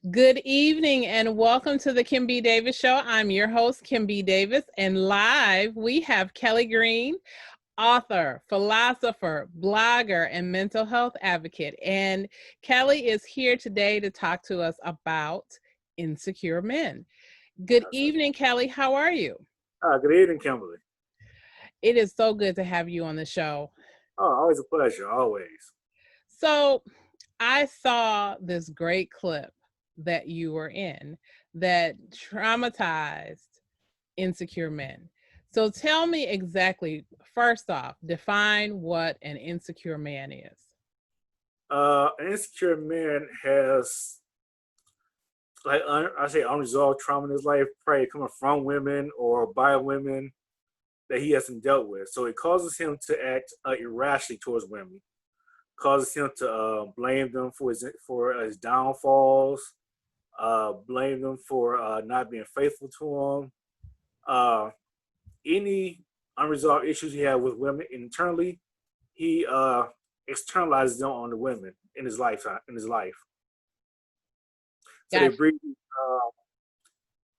Good evening and welcome to the Kim B. Davis Show. I'm your host, Kim B. Davis, and live we have Kelly Greene, author, philosopher, blogger, and mental health advocate. And Kelly is here today to talk to us about insecure men. Good evening, Kelly. How are you? Good evening, Kimberly. It is so good to have you on the show. Oh, always a pleasure, always. So I saw this great clip that you were in that traumatized insecure men. So tell me exactly, first off, define what an insecure man is. An insecure man has, I say, unresolved trauma in his life, probably coming from women or by women that he hasn't dealt with. So it causes him to act irrationally towards women, causes him to blame them for his downfalls, blame them for not being faithful to him. Any unresolved issues he had with women internally, he externalizes them on the women in his lifetime, in his life. So they Gotcha. breed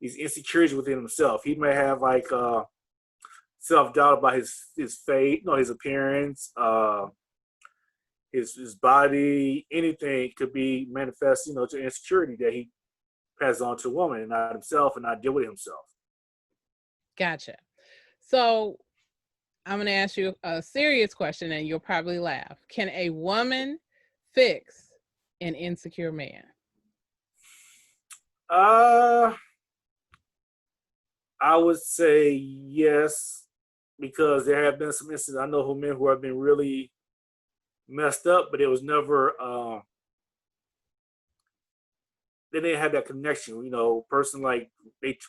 these insecurities within himself. He may have self doubt about his fate, his appearance, his body, anything could be manifest, to insecurity that he passes on to a woman and not himself and not deal with himself. Gotcha. So I'm going to ask you a serious question and you'll probably laugh. Can a woman fix an insecure man? I would say yes, because there have been some instances I know who men who have been really messed up, but it was never they didn't have that connection. Person like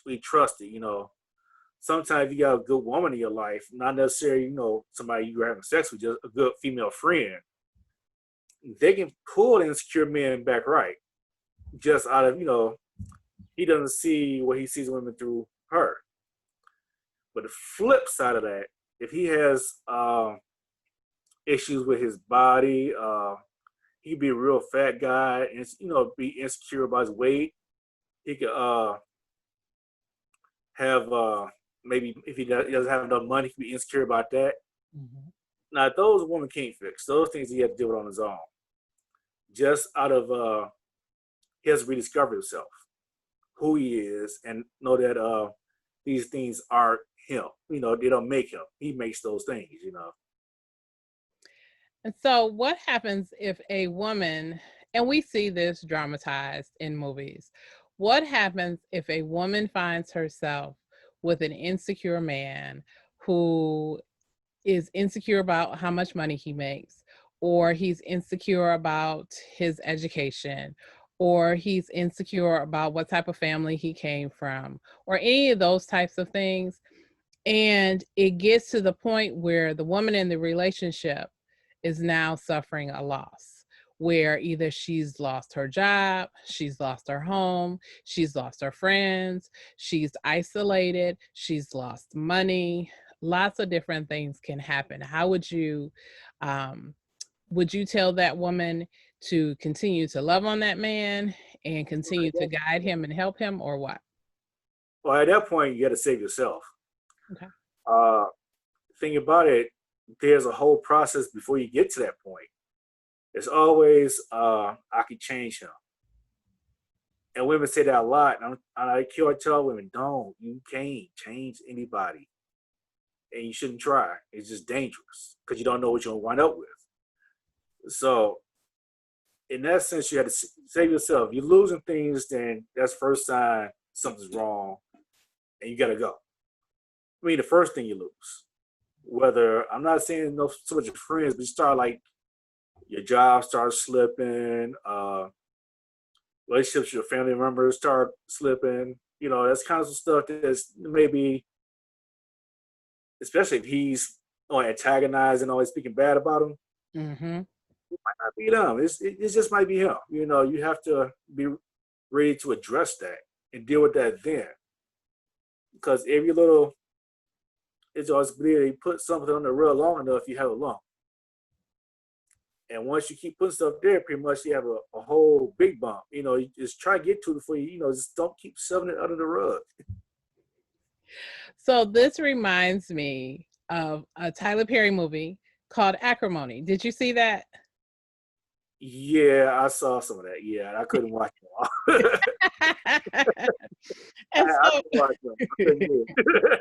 we trusted. Sometimes you got a good woman in your life, not necessarily somebody you're having sex with, just a good female friend. They can pull the insecure man back right, just out of he doesn't see what he sees women through her. But the flip side of that, if he has issues with his body, he could be a real fat guy and be insecure about his weight. He could have maybe if he doesn't have enough money, he could be insecure about that. Mm-hmm. Now those a woman can't fix. Those things he has to deal with on his own. Just out of he has to rediscover himself, who he is, and know that these things aren't him. They don't make him. He makes those things. And so what happens if a woman, and we see this dramatized in movies, what happens if a woman finds herself with an insecure man who is insecure about how much money he makes, or he's insecure about his education, or he's insecure about what type of family he came from, or any of those types of things. And it gets to the point where the woman in the relationship is now suffering a loss, where either she's lost her job, she's lost her home, she's lost her friends, she's isolated, she's lost money. Lots of different things can happen. How would you tell that woman to continue to love on that man and continue to guide him and help him, or what? Well, at that point, you got to save yourself. Okay. Think about it. There's a whole process before you get to that point. It's always, I could change him. And women say that a lot. And I tell women, you can't change anybody. And you shouldn't try. It's just dangerous because you don't know what you're going to wind up with. So, in that sense, you have to save yourself. If you're losing things, then that's first sign something's wrong and you got to go. I mean, the first thing you lose. Whether, I'm not saying so much your friends, but you start your job starts slipping, relationships with your family members start slipping. That's kind of some stuff that's maybe, especially if he's antagonizing, always speaking bad about him. Mm-hmm. It might not be them. It just might be him. You have to be ready to address that and deal with that then. Because every little, it's always clear you put something on the rail long enough, you have it long. And once you keep putting stuff there, pretty much you have a whole big bump. You just try to get to it before just don't keep shoving it under the rug. So this reminds me of a Tyler Perry movie called Acrimony. Did you see that? Yeah, I saw some of that. Yeah, I couldn't watch it all. And I so couldn't watch them. I couldn't do it.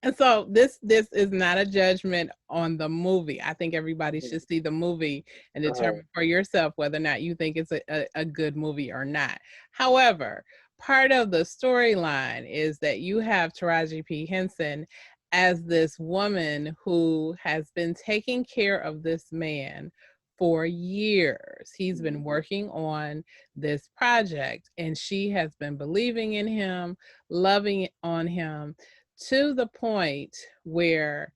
and so this is not a judgment on the movie. I think everybody should see the movie and uh, determine for yourself whether or not you think it's a good movie or not. However, part of the storyline is that you have Taraji P. Henson as this woman who has been taking care of this man for years. He's been working on this project and she has been believing in him, loving on him to the point where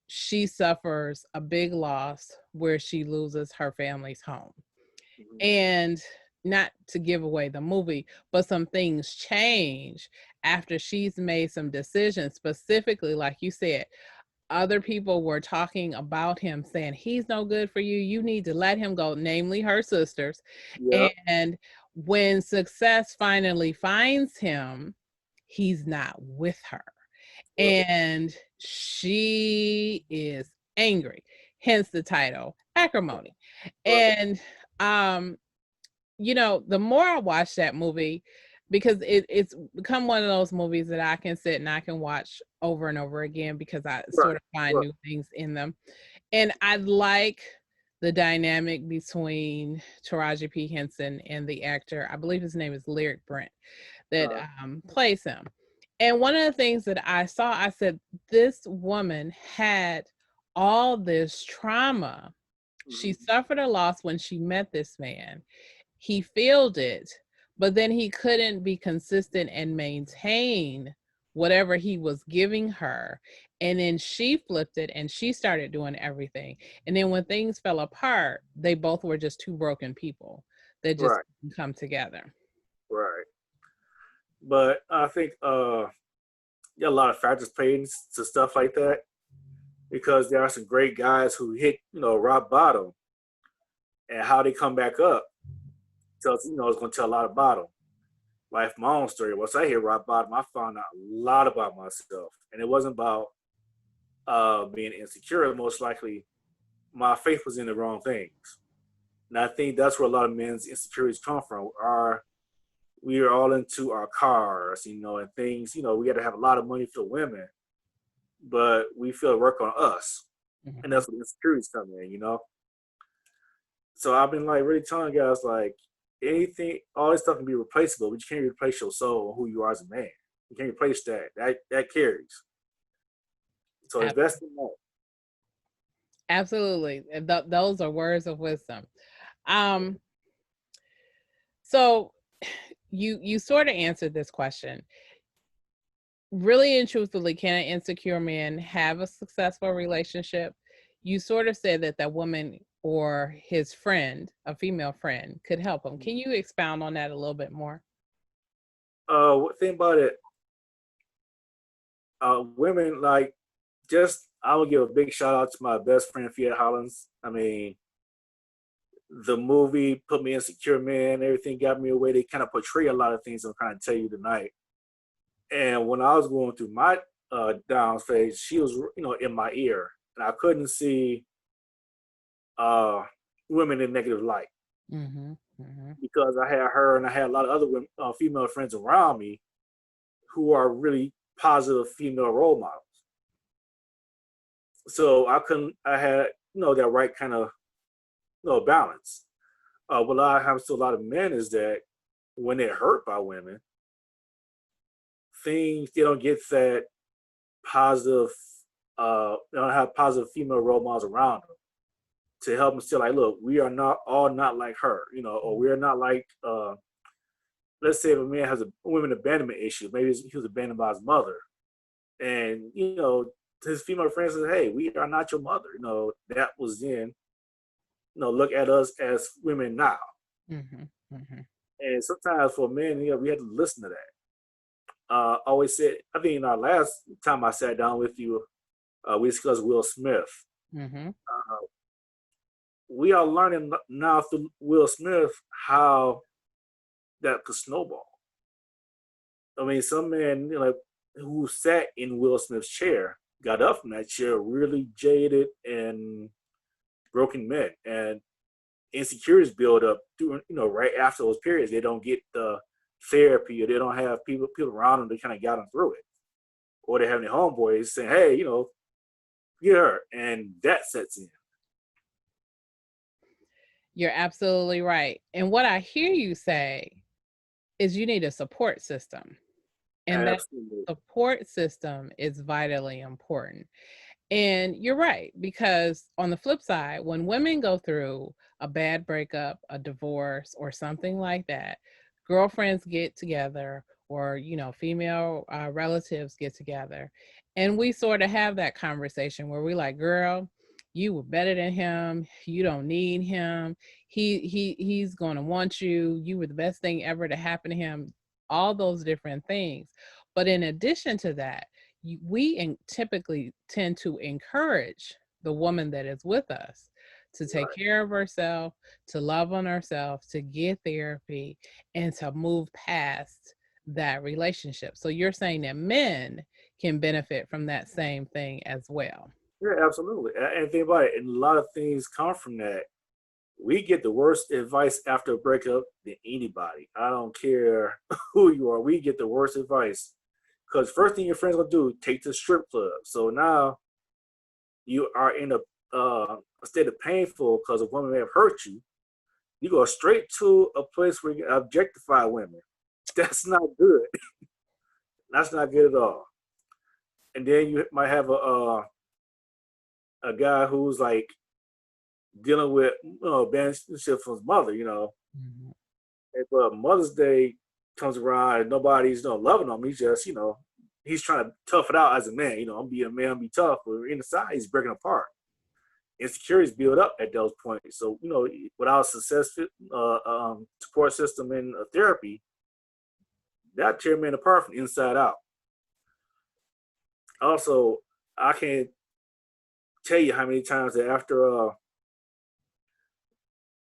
she suffers a big loss where she loses her family's home. And not to give away the movie, but some things change after she's made some decisions, specifically, like you said, other people were talking about him saying he's no good for you. You need to let him go, namely her sisters. yep, And when success finally finds him, he's not with her. right, And she is angry, hence the title Acrimony. right, And the more I watch that movie, because it's become one of those movies that I can sit and I can watch over and over again because I right, sort of find right. new things in them. And I like the dynamic between Taraji P. Henson and the actor, I believe his name is Lyric Brent, that Uh, plays him. And one of the things that I saw, I said, this woman had all this trauma. She mhm. suffered a loss when she met this man. He filled it, but then he couldn't be consistent and maintain whatever he was giving her. And then she flipped it and she started doing everything. And then when things fell apart, they both were just two broken people that just Right, didn't come together. right. But I think yeah, a lot of factors play into stuff like that because there are some great guys who hit rock bottom, and how they come back up tells it's going to tell a lot about them. Like my own story, once I hit rock bottom, I found out a lot about myself, and it wasn't about being insecure. Most likely, my faith was in the wrong things, and I think that's where a lot of men's insecurities come from. We are all into our cars, and things. We got to have a lot of money for women, but we feel to work on us, and Mhm. that's what insecurities come in. So I've been like really telling guys like anything, all this stuff can be replaceable, but you can't replace your soul and who you are as a man. You can't replace that. That carries. So Ab- invest in that. Absolutely. And those are words of wisdom. Um, so you sort of answered this question. Really and truthfully, can an insecure man have a successful relationship? You sort of said that that woman or his friend, a female friend, could help him. Can you expound on that a little bit more? What thing about it? Women like just I would give a big shout out to my best friend Fiat Hollins. I mean, the movie put me insecure, man. Everything got me away. They kind of portray a lot of things I'm trying to tell you tonight. And when I was going through my down phase, she was, in my ear, and I couldn't see uh, women in negative light Mhm. Mhm. because I had her and I had a lot of other women, female friends around me who are really positive female role models. So I couldn't. I had that right kind of balance. What I have to a lot of men is that when they're hurt by women, things they don't get that positive. They don't have positive female role models around them to help them still like, look, we are not all not like her, or we're not like. Let's say if a man has a women abandonment issue, maybe he was abandoned by his mother, and his female friend says, "Hey, we are not your mother." That was then. Look at us as women now. Mhm. Mhm. And sometimes for men, we have to listen to that. Always said, I think in our last time I sat down with you, we discussed Will Smith. Mhm. Uh, we are learning now through Will Smith how that could snowball. I mean, some man, you know, who sat in Will Smith's chair got up from that chair really jaded and broken men, and insecurities build up during, you know, right after those periods. They don't get the therapy, or they don't have people around them to kind of guide them through it, or they have their homeboys saying, "Hey, you know, get her," and that sets in. You're absolutely right. And what I hear you say is you need a support system. And that Absolutely. support system is vitally important. And you're right, because on the flip side, when women go through a bad breakup, a divorce, or something like that, girlfriends get together, or female relatives get together, and we sort of have that conversation where we like, girl, you were better than him. You don't need him. He's going to want you. You were the best thing ever to happen to him. All those different things. But in addition to that, we typically tend to encourage the woman that is with us to take Right. care of herself, to love on herself, to get therapy, and to move past that relationship. So you're saying that men can benefit from that same thing as well. Yeah, absolutely. And think about it, and a lot of things come from that. We get the worst advice after a breakup than anybody. I don't care who you are. We get the worst advice because first thing your friends will do, take to strip club. So now you are in a state of painful because a woman may have hurt you. You go straight to a place where you objectify women. That's not good. That's not good at all. And then you might have a guy who's like dealing with, you know, abandonment from his mother. You know, Mhm. if Mother's Day comes around and nobody's, you know, loving him, he's just, you know, he's trying to tough it out as a man. You know, I'm being a man, be tough. But inside, he's breaking apart. Insecurities build up at those points. So, you know, without a successful support system in therapy, that tear men apart from inside out. Also, I can't tell you how many times that after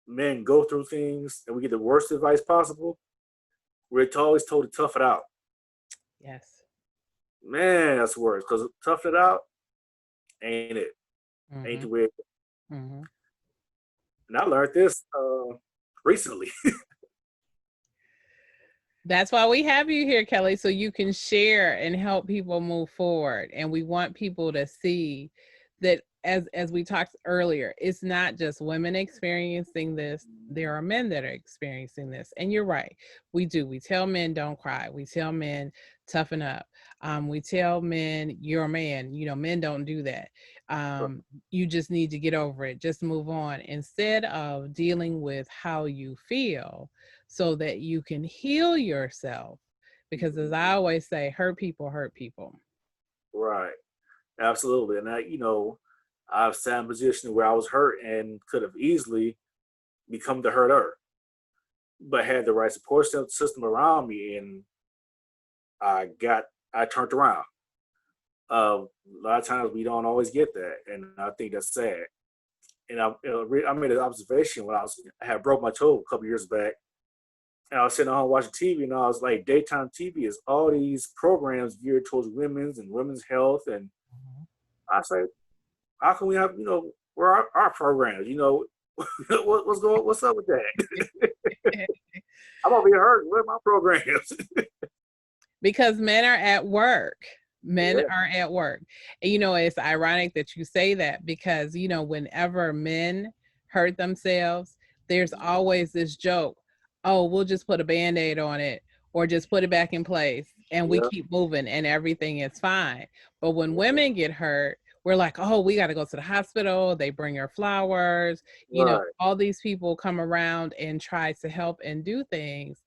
men go through things and we get the worst advice possible, we're always told to tough it out. Yes. Man, that's worse because tough it out ain't it? Ain't Hmm. the way. Hmm. And I learned this recently. That's why we have you here, Kelly, so you can share and help people move forward. And we want people to see that, as we talked earlier, it's not just women experiencing this. There are men that are experiencing this. And you're right. We do. We tell men don't cry. We tell men toughen up. We tell men you're a man. Men don't do that. You just need to get over it. Just move on. Instead of dealing with how you feel, so that you can heal yourself. Because as I always say, hurt people hurt people. Right. Absolutely. And I've sat in a position where I was hurt and could have easily become the hurter, but had the right support system around me, and I turned around. A lot of times we don't always get that, and I think that's sad. And I made an observation when I had broke my toe a couple years back, and I was sitting at home watching TV, and I was like, daytime TV is all these programs geared towards women's health, and Mhm. I was like, how can we have, where are our programs? What's up with that? I'm over here hurting. Where are my programs? Because men are at work. Men Yeah, are at work. And it's ironic that you say that because, whenever men hurt themselves, there's always this joke, oh, we'll just put a band aid on it or just put it back in place and we yeah, keep moving and everything is fine. But when yeah, women get hurt, we're like, oh, we got to go to the hospital. They bring her flowers. right. All these people come around and try to help and do things.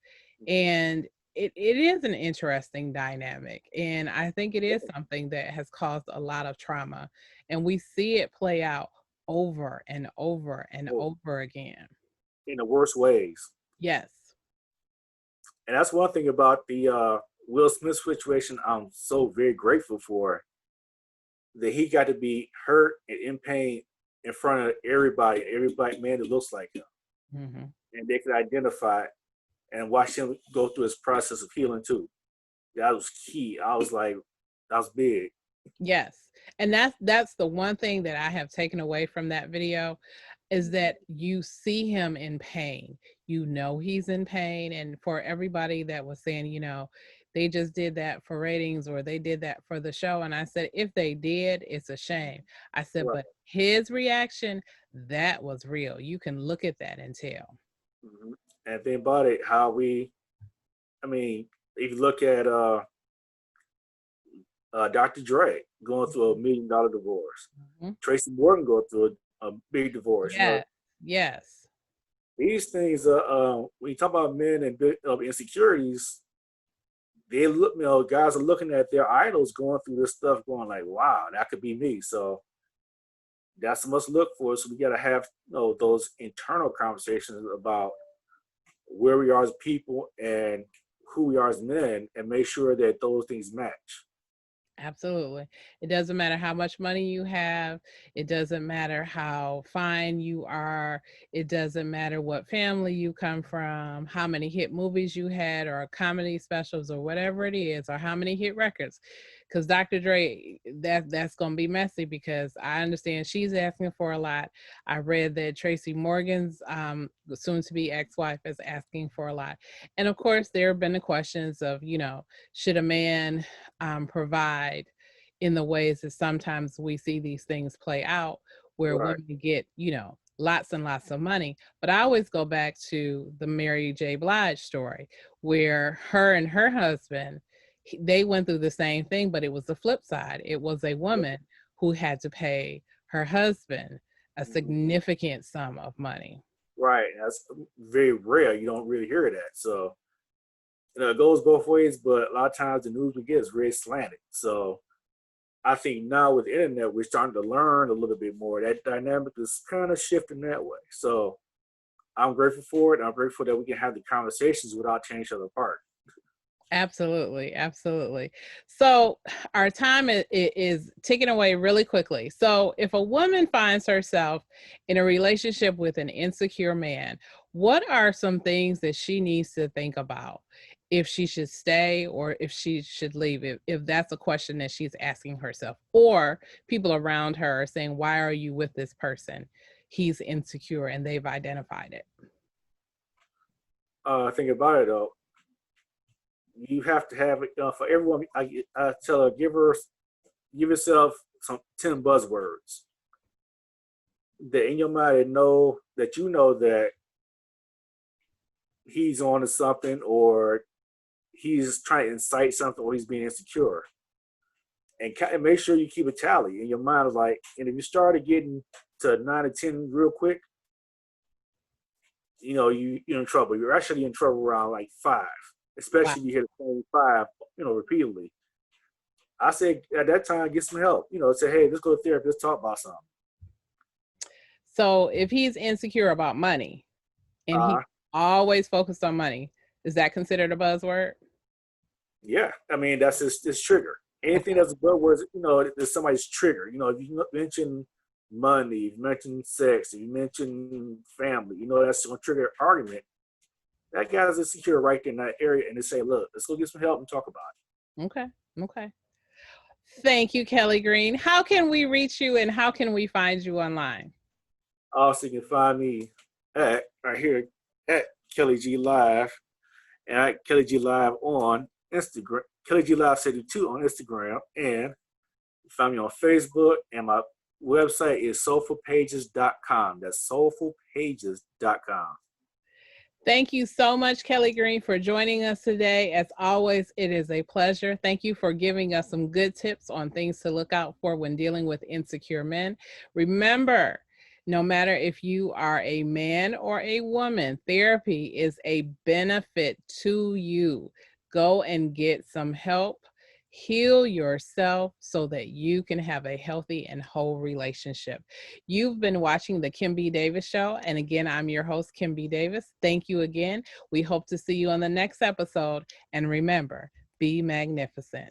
And it is an interesting dynamic. And I think it is something that has caused a lot of trauma. And we see it play out over and over and Oh, over again. in the worst ways. Yes. And that's one thing about the Will Smith situation I'm so very grateful for, that he got to be hurt and in pain in front of everybody, every black man that looks like him, Hmm. and they could identify and watch him go through his process of healing too. That was key. I was like, that was big. Yes. And that's the one thing that I have taken away from that video is that you see him in pain. You know he's in pain. And for everybody that was saying, they just did that for ratings or they did that for the show. And I said, if they did, it's a shame. I said, Right. but his reaction, that was real. You can look at that and tell. Mm-hmm. And think about it, how I mean, if you look at Dr. Dre going through $1 million divorce, Mhm. Tracy Morgan going through a big divorce. Yeah. Yes. These things, when you talk about men and insecurities, they look, guys are looking at their idols going through this stuff, going like, wow, that could be me. So that's a must look for. So we got to have, those internal conversations about where we are as people and who we are as men, and make sure that those things match. Absolutely. It doesn't matter how much money you have. It doesn't matter how fine you are. It doesn't matter what family you come from, how many hit movies you had, or comedy specials, or whatever it is, or how many hit records. Because Dr. Dre, that's gonna be messy because I understand she's asking for a lot. I read that Tracy Morgan's soon-to-be ex-wife is asking for a lot, and of course there have been the questions of, should a man provide in the ways that sometimes we see these things play out where Right. women get, lots and lots of money. But I always go back to the Mary J. Blige story where her and her husband, they went through the same thing, but it was the flip side. It was a woman who had to pay her husband a Mhm. significant sum of money. Right. That's very rare. You don't really hear that. So, it goes both ways, but a lot of times the news we get is very slanted. So I think now with the internet, we're starting to learn a little bit more. That dynamic is kind of shifting that way. So I'm grateful for it. I'm grateful that we can have the conversations without tearing each other apart. Absolutely, absolutely. So our time is ticking away really quickly. So if a woman finds herself in a relationship with an insecure man, what are some things that she needs to think about if she should stay or if she should leave? If that's a question that she's asking herself, or people around her are saying, "Why are you with this person? He's insecure," and they've identified it. Think about it though. You have to have it for everyone. I tell her, give yourself some 10 buzzwords that in your mind that you know that he's on to something, or he's trying to incite something, or he's being insecure. And make sure you keep a tally in your mind. Like, and if you started getting to 9 to 10 real quick, you're in trouble. You're actually in trouble around like 5, Wow. especially if you hit the same 5, repeatedly. I say at that time, get some help. Say, hey, let's go to therapy. Let's talk about something. So if he's insecure about money, and Uh, he always focused on money. Is that considered a buzzword? yeah. I mean, that's his trigger. Anything Okay. that's a buzzword, is somebody's trigger. If you mention money, if you mention sex, if you mention family, that's going to trigger an argument. That guy's insecure right there in that area, and they say, look, let's go get some help and talk about Okay. Okay. Thank you, Kelly Greene. How can we reach you and how can we find you online? it. Also, you can find me at right here at Kelly G Live, and at Kelly G Live on Instagram, Kelly G Live 72 on Instagram, and find me on Facebook, and my website is soulfulpages.com. That's soulfulpages.com. Thank you so much, Kelly Greene, for joining us today. As always, it is a pleasure. Thank you for giving us some good tips on things to look out for when dealing with insecure men. Remember, no matter if you are a man or a woman, therapy is a benefit to you. Go and get some help. Heal yourself so that you can have a healthy and whole relationship. You've been watching the Kim B. Davis Show. And again, I'm your host, Kim B. Davis. Thank you again. We hope to see you on the next episode. And remember, be magnificent.